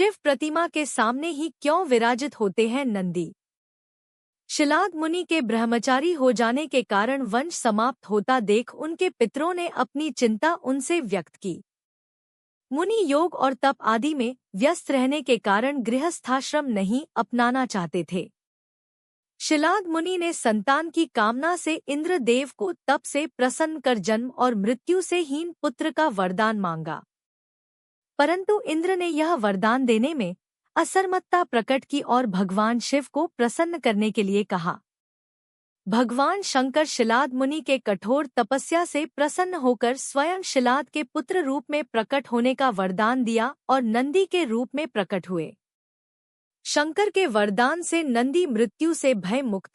शिव प्रतिमा के सामने ही क्यों विराजित होते हैं नंदी? शिलाद मुनि के ब्रह्मचारी हो जाने के कारण वंश समाप्त होता देख उनके पितरों ने अपनी चिंता उनसे व्यक्त की। मुनि योग और तप आदि में व्यस्त रहने के कारण गृहस्थाश्रम नहीं अपनाना चाहते थे। शिलाद मुनि ने संतान की कामना से इंद्र देव को तप से प्रसन्न कर जन्म और मृत्यु से हीन पुत्र का वरदान मांगा, परंतु इंद्र ने यह वरदान देने में असमर्थता प्रकट की और भगवान शिव को प्रसन्न करने के लिए कहा। भगवान शंकर शिलाद मुनि के कठोर तपस्या से प्रसन्न होकर स्वयं शिलाद के पुत्र रूप में प्रकट होने का वरदान दिया और नंदी के रूप में प्रकट हुए। शंकर के वरदान से नंदी मृत्यु से भय मुक्त,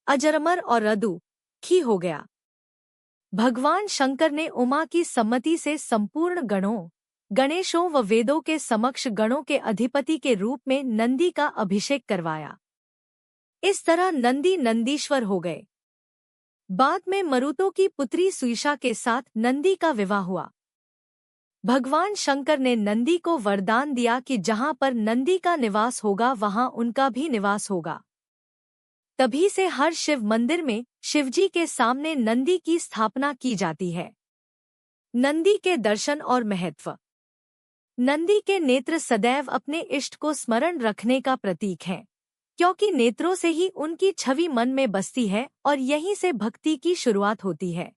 अजरमर और अदुखी हो गया। भगवान शंकर ने उमा की सम्मति से संपूर्ण गणों, गणेशों व वेदों के समक्ष गणों के अधिपति के रूप में नंदी का अभिषेक करवाया। इस तरह नंदी नंदीश्वर हो गए। बाद में मरुतों की पुत्री सुईषा के साथ नंदी का विवाह हुआ। भगवान शंकर ने नंदी को वरदान दिया कि जहां पर नंदी का निवास होगा वहां उनका भी निवास होगा। तभी से हर शिव मंदिर में शिवजी के सामने नंदी की स्थापना की जाती है। नंदी के दर्शन और महत्व। नंदी के नेत्र सदैव अपने इष्ट को स्मरण रखने का प्रतीक हैं, क्योंकि नेत्रों से ही उनकी छवि मन में बसती है और यहीं से भक्ति की शुरुआत होती है।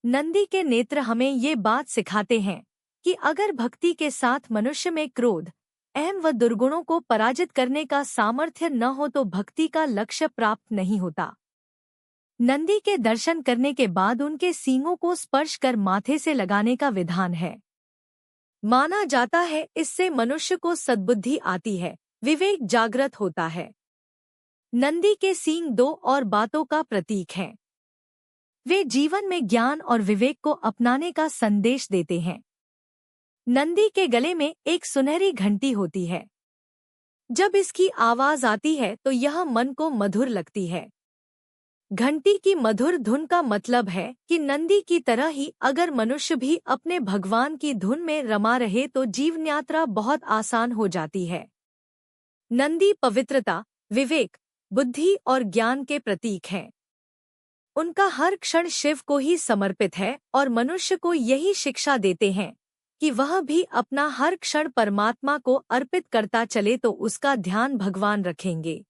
नंदी के नेत्र हमें ये बात सिखाते हैं कि अगर भक्ति के साथ मनुष्य में क्रोध, अहम व दुर्गुणों को पराजित करने का सामर्थ्य न हो तो भक्ति का लक्ष्य प्राप्त नहीं होता। नंदी के दर्शन करने के बाद उनके सींगों को स्पर्श कर माथे से लगाने का विधान है। माना जाता है इससे मनुष्य को सद्बुद्धि आती है, विवेक जागृत होता है। नंदी के सींग दो और बातों का प्रतीक हैं। वे जीवन में ज्ञान और विवेक को अपनाने का संदेश देते हैं। नंदी के गले में एक सुनहरी घंटी होती है। जब इसकी आवाज आती है तो यह मन को मधुर लगती है। घंटी की मधुर धुन का मतलब है कि नंदी की तरह ही अगर मनुष्य भी अपने भगवान की धुन में रमा रहे तो जीवन यात्रा बहुत आसान हो जाती है। नंदी पवित्रता, विवेक, बुद्धि और ज्ञान के प्रतीक हैं। उनका हर क्षण शिव को ही समर्पित है और मनुष्य को यही शिक्षा देते हैं कि वह भी अपना हर क्षण परमात्मा को अर्पित करता चले तो उसका ध्यान भगवान रखेंगे।